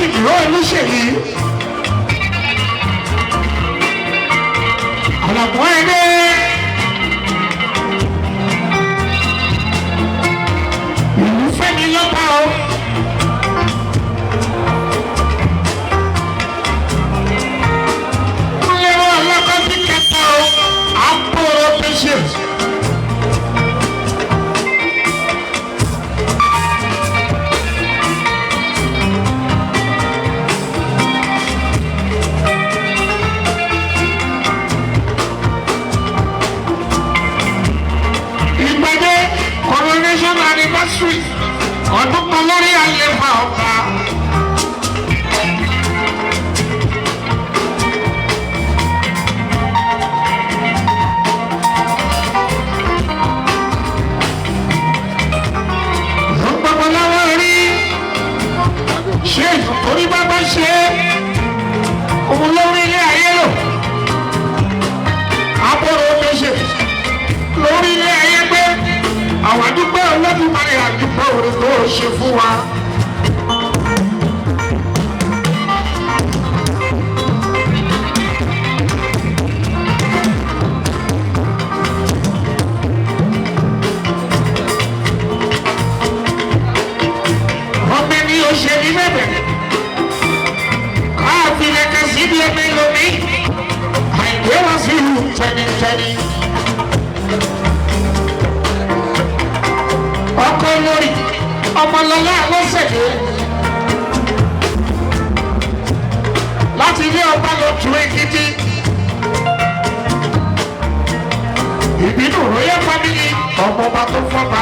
ìdúró olóṣèlú àlàbọ̀ ẹgbẹ́ ìlú fẹ́mi lọ́pà o. wọ́n lé wọ́n ọlọ́kọ́ sí kẹta o Aboro patient. Coronation anniversary ọdún kan lórí àlefa ọba. Gbogbo lọ́wọ́ rí ṣé orí bàbá ṣe òun lórí ilé ayé lò Aboro méṣe lórí ilé ayé gbé. Àwọn àdúgbò Olódùmarè àdúgbò orí tó ṣe fún wa. Ọmọ ẹni òṣèlú bẹ̀bẹ̀ káàfin ẹ̀ka síbi ẹ̀mí lómi àìgbé wá sí ìlú tẹ́nitẹ́ni. Ọkọ lórí ọmọlọlá lọ́sẹ̀dé láti ilé ọba lọ tu Èkìtì ìbínú royal family ọmọọba tó fọba.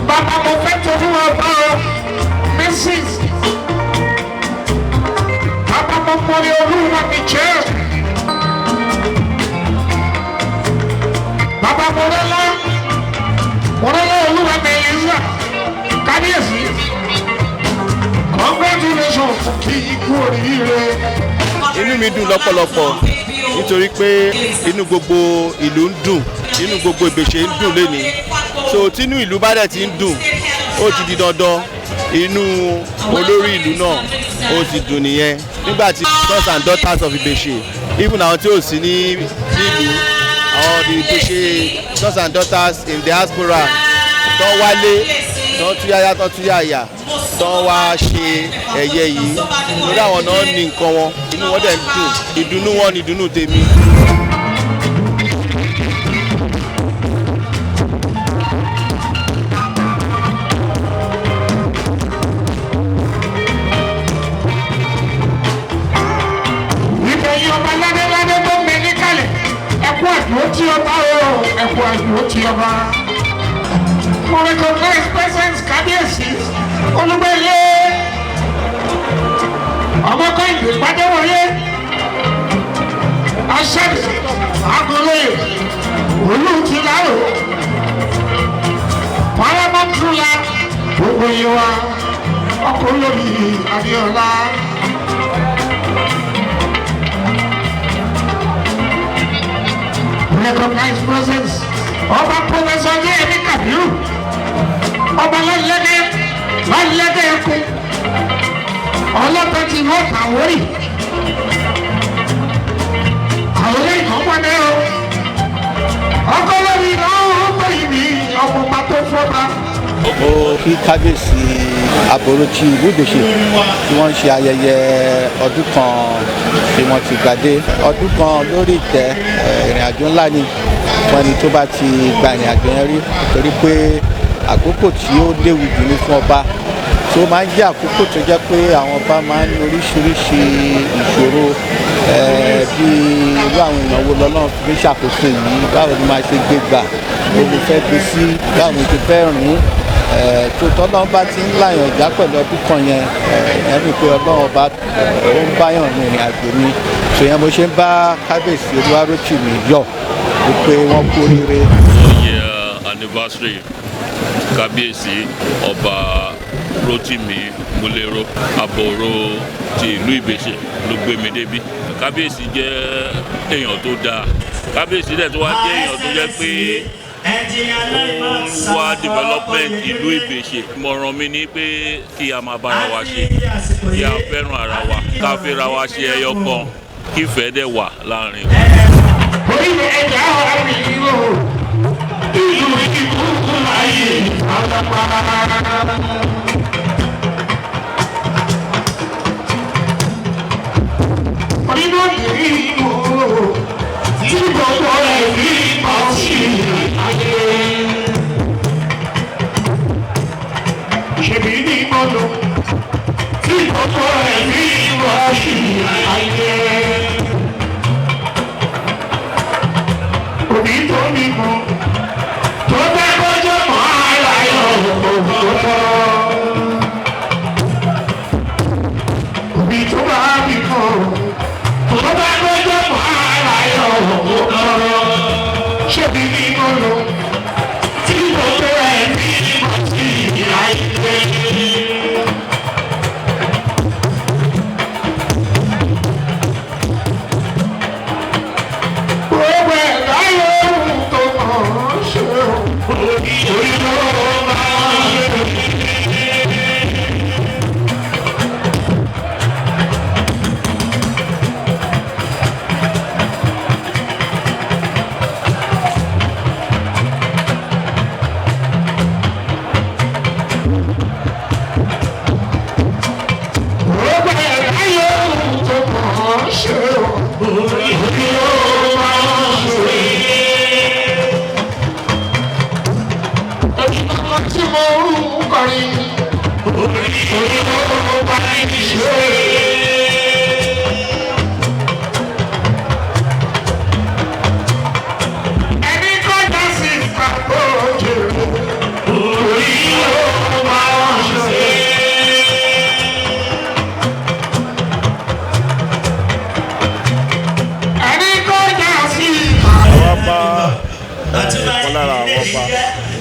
Bàbá mo fẹ́ tó fún ọba o Mrs. Bàbá mo mọ̀rí olúwa mi jẹ́. Bàbá Mọ̀rẹ́lá olúwa mẹ́lẹ́sà kábíyèsí congratulations kí ikú oríire. Inú mi dùn lọ́pọ̀lọpọ̀ nítorí pé inú gbogbo ìlú ń dùn, inú gbogbo Ìbèṣe ń dùn lénìí. So tínú ìlú bá dẹ̀ ti ń dùn ó ti di dandan inú olórí ìlú náà ó ti dùn nìyẹn. Nígbà tí sons and daughters of Ìbèṣe even àwọn tí ò sí nílùú àwọn Ìbèṣe sons and daughters in diaspora tó wálé tó túyáyá tó túyáyá tó wá ṣe ẹ̀yẹ yìí lórí àwọn náà ní nǹkan wọn inú wọn dẹ̀ ń dùn ìdùnnú wọn ni ìdùnnú tèmi. ìbẹ̀yìn ọba ládéládé tó ń bẹ níkàlẹ̀ ẹ̀kú àdúró tí ọba o ẹ̀kú àdúró tí ọba. Mo recognize presence kábíyèsí olúgbẹ́yẹ ọmọkọ ìlú ìpàdéwọ̀yẹ aṣáájú agolo olùtìláwò paramount ruler gbogbo Yewa ọkọ olórí Adéọlá. Recognize presence ọba Professor Yemi Kabiru ọba lọ́lẹ́gẹ́ ẹkùn ọlọ́pàá ti wọ́n Àwórì Àwórì ìkọ́mọdé o ọkọ lórí náà ó gbé ìbí ọmọọba tó fọ́ba. Mo kí kábíyèsí Aboro ti ìlú Ìbèṣe tí wọ́n ń ṣe ayẹyẹ ọdún kan tí wọ́n ti gbadé ọdún kan lórí ìtẹ́ ìrìn àjò ńlá ni fún ẹni tó bá ti gba ìrìn àjò yẹn rí torí pé àkókò tí ó léwu jù ní fún ọba tó máa ń jẹ́ àkókò tó jẹ́ pé àwọn ọba máa ń ní oríṣiríṣi ìṣòro bí irú àwọn èèyàn wo lọ́lọ́run fi ṣàkóso yìí báwo ni máa ṣe gbé gbà omi fẹ́ gbé sí báwo ni ti fẹ́ rìn tó tọ́lọ́run bá ti ń láyàn ìjà pẹ̀lú ọdún kan yẹn ẹ̀rí pé ọlọ́run ọba ó ń báyàn ní ìrìn àjò ni tó yẹn mo ṣe ń bá kábíyèsí Olúwarótìmí yọ̀ wípé wọ́n kú oríire. Anniversary kábíyèsí ọba Rótìmí Múléró Aboro ti ìlú Ìbèṣe ló gbé mi débi. Kábíyèsí jẹ́ èèyàn tó dáa, kábíyèsí dẹ̀ tó wá jẹ́ èèyàn tó jẹ́ pé wá development ìlú Ìbèṣe. Ìmọ̀ràn mi ni pé kí a máa bára wa ṣe, kí a fẹ́ràn ara wa, ká fẹ́ra wa ṣe ẹyọ kan, kí ìfẹ́ dẹ̀ wà láàrin wa. Orílẹ̀ ẹ̀dá ọ̀rẹ́ mi ni o, ìlú ìkúkú láyé àgbàpá. Orílẹ̀ èdè ìmọ̀ tí gbogbo ẹ̀ ní ọ̀sì ayé. Ṣèbí ní ọ̀nà tí gbogbo ẹ̀ ní ọ̀sì ayé. Òbí tó ní mọ̀ tó bẹ́ kọjọ́ mọ́ ara yọ̀ òkúta. Òbí tó bá bí kọ́ tó bá kọjọ́ mọ́ ara yọ̀ òkúta. Ṣèbí ní ọ̀nà tí gbogbo ẹ̀ ní ọ̀sì ayé.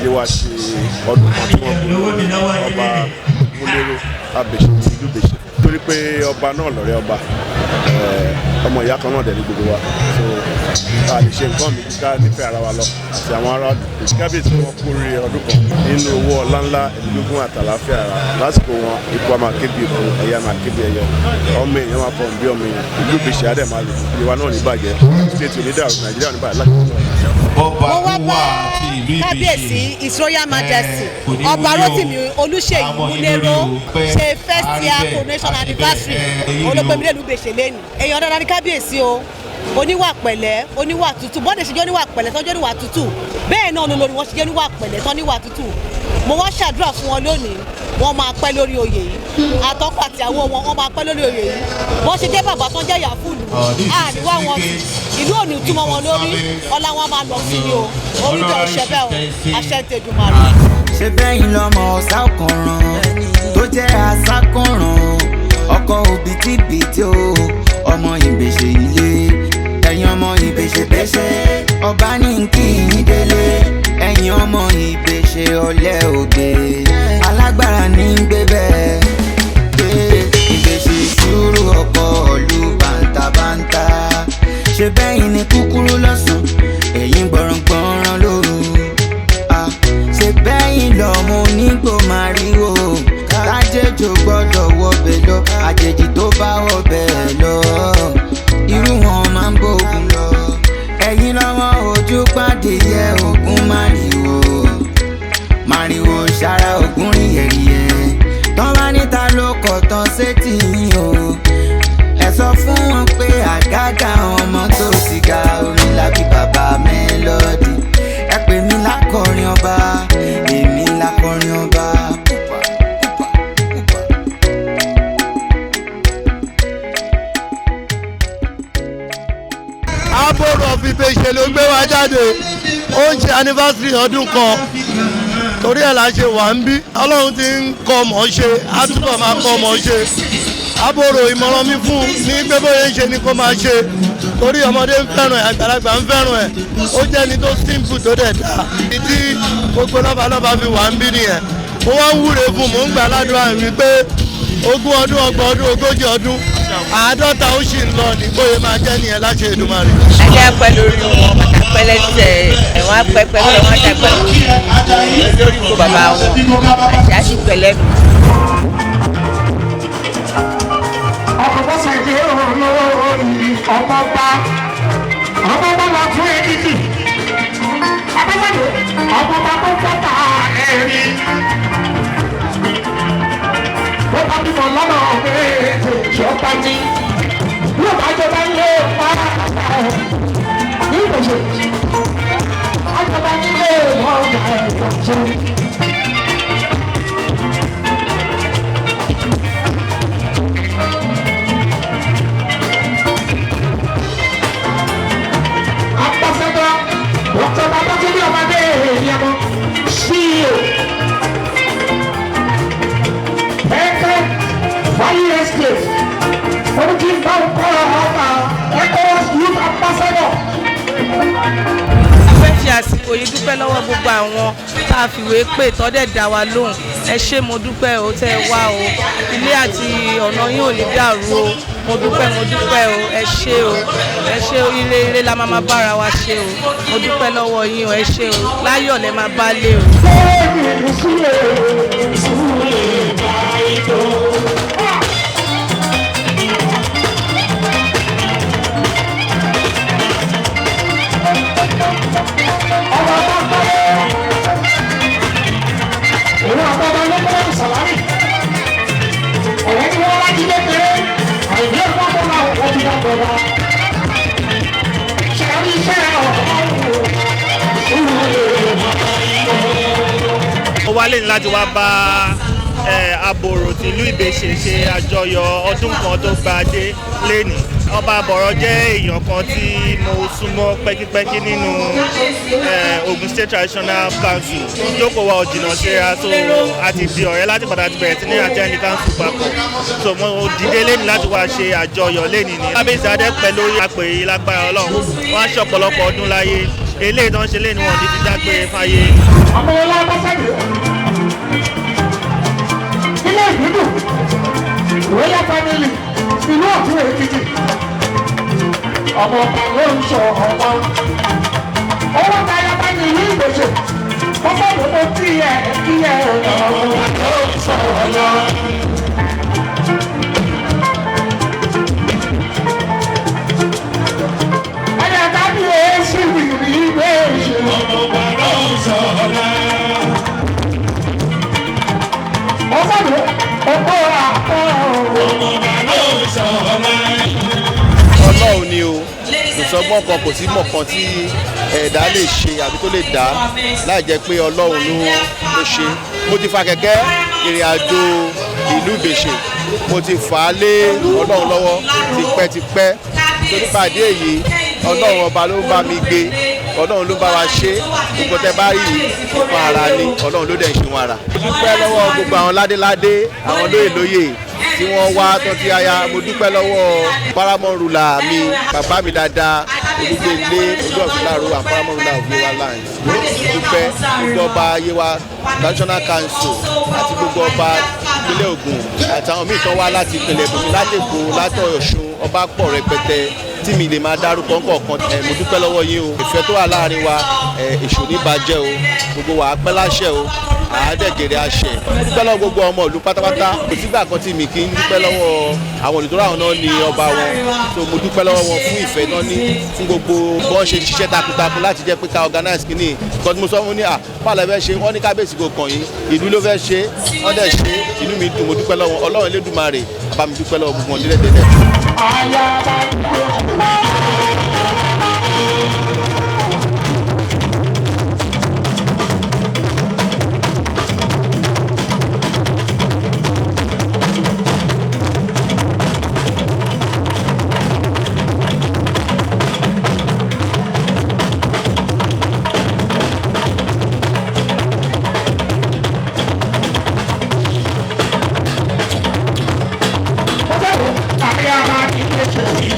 Yewa ṣe ọdún kan tí wọ́n kú ọba Múléró Abèṣe ìlú Ìbèṣe torí pé ọba náà lọ́rẹ́ ọba ọmọ ìyá kan náà dẹ̀ ní gbogbo wa so a lè ṣe nǹkan mi ká nífẹ̀ẹ́ ara wa lọ àti àwọn ará kábíyèsí wọn kú rí ọdún kan nínú owó ọlá ńlá ẹ̀dínlógún àtàláfíà ara lásìkò wọn ikú a máa kébi ikú ẹ̀yà máa kébi ẹ̀yọ ọmọ èèyàn máa fọ̀n bí ọmọ èèyàn ìlú Ìbèṣe adẹ́màlè Yewa náà ní bàjẹ́ state onídàrú Nàìjíríà ní bàjẹ́ láti ọba wà kábíyèsí His Royal Majesty ọba Rotimi Olúṣèyí Múléró ṣe first year coronation anniversary olóògbémílẹ̀ ìlú Ìbèṣe lẹ́nu èèyàn dáadáa ní kábíyèsí o oníwà pẹ̀lẹ́ oníwà tútù bọ́dẹ̀ ṣe jẹ́ oníwà pẹ̀lẹ́ tọ́jú oníwà tútù bẹ́ẹ̀ náà lórí wọn ṣe jẹ́ oníwà pẹ̀lẹ́ tọ́ níwà tútù mo wá ṣàdúrà fún wọn lónìí wọ́n máa pẹ́ lórí oyè yìí àtọ́kọ àti àwọn wọn máa pẹ́ lórí oyè yìí wọ́n ṣe jẹ́ bàbá tó ń jẹ́ ìyá fúlù àníwá wọn sí ìlú òní túmọ̀ wọn lórí ọlá wọn máa lọ sí ni o orí bẹ́ẹ̀ ṣe bẹ́ẹ̀ o àṣẹ tẹ̀dùmarè. ṣé bẹ́yìn lọ́mọ ọ̀sákùnrán tó jẹ́ àsákùnrán ọkọ òbítíbitì o ọmọ Ìbèṣe ilé ẹ̀yin ọmọ Ìbèṣe bẹ́ṣẹ́ ọba ní kí yín délé ẹ̀yin ọmọ Ìbèṣe ọ̀lẹ́ ògbé alágbára ní gbé bẹ́ẹ̀ Ìbèṣe ìṣúrù ọkọ̀ ọ̀lú bàǹtàbàǹtà ṣé bẹ́yìn ní kúkúrú lọ́sàn ẹ̀yin gbọ̀rọ̀gbọ̀ràn lóru ṣé bẹ́yìn lọ́mọ onígbò màrìwò kájẹ́jọ gbọ́dọ̀ wọbẹ̀ lọ àjèjì tó bá wọbẹ̀ lọ irú wọn máa ń bógun lọ ẹ̀yin lọ́wọ́ ojú pàdé yẹ Ogun màrìwò sára Ogun rí yẹ̀rìyẹ̀ tán bá níta ló kọ̀ tán sétí yín o ẹ sọ fún wọn pé àgàgà ọmọ tó ti ga orin làbí bàbá mélòdì ẹ pè mí lákọrin ọba èmi lákọrin ọba. Aboro Of Ibeseland ló gbé wa jáde ó ń ṣe anniversary ọdún kan torí ẹ̀ la ṣe wà ń bí Ọlọ́run ti ń kọ́ mọ̀ ṣe á túbọ̀ máa kọ́ mọ̀ ṣe Aboro ìmọ̀ràn mi fún ní pé bóyá ń ṣe ni kó máa ṣe torí ọmọdé ń fẹ́ràn ẹ̀ àgbàlagbà ń fẹ́ràn ẹ̀ ó jẹ́ ni tó simple tó dẹ̀ dáa ìdí gbogbo lọ́balọ́ba fi wà ń bí nìyẹn mo wá ń wúre fún mò ń gbà ládùúrà wípé 20 ọdún 30 ọdún 40 ọdún 50 ó sì ń lọ ní bóyá máa jẹ́ nìyẹn láṣẹ Èdùmàrè. ẹ jẹ́ pẹ́ lórí wọn. pẹ́ lẹ́sẹ̀ wọ́n á pẹ́ wọ́n á dàgbà lórí kó bàbá wọn àṣà sì pẹ̀lẹ́ mi. ọkọ̀ ṣèdè olórí ọmọọba lọ tún Èkìtì ọmọọba tó fọ́tà ẹ̀rí ó bá bímọ lọ́nà méje ìjọba ní yóò bá jọba ilé pa ní ìgbésẹ̀ àjọba nílé ọ̀gá ẹ̀kọ́ jẹ́. Àsìkò yìí dúpẹ́ lọ́wọ́ gbogbo àwọn tá a fìwé pè tọ́dẹ̀ dá wa lóhùn ẹ ṣé mo dúpẹ́ o tẹ́ ẹ wá o ilé àti ọ̀nà yín ò ní dàrú o mo dúpẹ́ o ẹ ṣé o ire la máa bára wa ṣe o mo dúpẹ́ lọ́wọ́ yín o ẹ ṣé o láyọ̀ lẹ máa bá lé o. Ó wálé ní láti wá bá Aboro ti ìlú Ìbẹ̀ṣẹ̀ ṣe àjọyọ̀ ọdún kan tó gbadé lénìí. Ọba Aboro jẹ́ èèyàn kan tí mo súnmọ́ pẹ́kípẹ́kí nínú Ogun State Traditional Council. Ìjókòó wa ò jìnnà síra so a ti di ọ̀rẹ́ láti padà ti bẹ̀rẹ̀ sí ní àjẹ́ni council papọ̀. So mo dìde lénìí láti wá ṣe àjọyọ̀ lénìí ni. Kábíyèsí adẹ́pẹ́ lórí àpè yìí lágbára Ọlọ́run. Wọ́n á ṣe ọ̀pọ̀lọpọ̀ ọdún láyé. Eléyìí tó ń ṣe lénìí wọn ní ti dágbére fáyé. Ilé ìdúdú Royal Family ìlú ọ̀tún Èkìtì ọmọ ọba ló ń sọ ọmọ owó tayọ bá ní ìlú Ìbẹ̀ṣẹ̀ wọ́n fọ́ọ̀mù tó kíyẹ ọmọ ọba ló ń sọ ọmọ. ẹ̀yà tàbí èsì ìrìn Ìbẹ̀ṣẹ̀ ọmọ ọba ló ń sọ ọmọ. Ọlọ́run ni o kò sọgbọ́n kan kò sí mọ̀ kan tí ẹ̀dá lè ṣe àbí tó lè dá láì jẹ́ pé Ọlọ́run ló ṣe. Mo ti fa kẹ̀kẹ́ ìrìn àjò ìlú Ìbẹ̀ṣẹ̀ mo ti fà á lé Ọlọ́run lọ́wọ́ tipẹ́tipẹ́ torí pàdé èyí Ọlọ́run ọba ló bá mi gbé Ọlọ́run ló bá wa ṣe gbogbo tẹ bá rí fún ara ni Ọlọ́run ló dẹ̀ ṣe wọn ara. Mo dúpẹ́ lọ́wọ́ gbogbo àwọn ládéládé àwọn lóyè tí wọ́n wá tó ti aya. Mo dúpẹ́ lọ́wọ́ paramount ruler mi bàbá mi dáadáa olùgbé ilé ojú ọ̀sùn láàrú and paramount ruler of Yewa land. Mo dúpẹ́ gbogbo ọba Yewa Traditional Council àti gbogbo ọba ìpínlẹ̀ Ogun àtàwọn míì tán wá láti ìpínlẹ̀ Bùnmi látẹ̀kọ́ látọ̀ Ọ̀ṣun ọba pọ̀ rẹpẹtẹ tí mi lè máa dárúkọ kọ̀ọ̀kan. Mo dúpẹ́ lọ́wọ́ yín o ìfẹ́ tó wà láàrin wa èṣù ní bàjẹ́ o gbogbo wa pẹ́ láṣẹ o àádẹ́gẹ̀rẹ́ àṣẹ. Mo dúpẹ́ lọ́wọ́ gbogbo ọmọ ìlú pátápátá kò sígbà kan tí mi kì í dúpẹ́ lọ́wọ́ àwọn olùdókòwò àwọn náà ní ọba wọn so mo dúpẹ́ lọ́wọ́ wọn fún ìfẹ́ náà ní fún gbogbo bọ́n ṣe ṣiṣẹ́ takuntakun láti jẹ́ pé ká organize kínní nǹkan tí mo sọ fún ní pàlọ́ fẹ́ ṣe wọ́n ní kábíyèsí kò kàn yín ìlú ló fẹ́ ṣe wọ́n dẹ̀ ṣe inú mi dùn mo dúpẹ́ lọ́wọ́ Ọlọ́run Elédùmarè bá mi dúpẹ́ lọ́wọ́ gbogbo wọn délẹ̀délẹ̀. Thank you.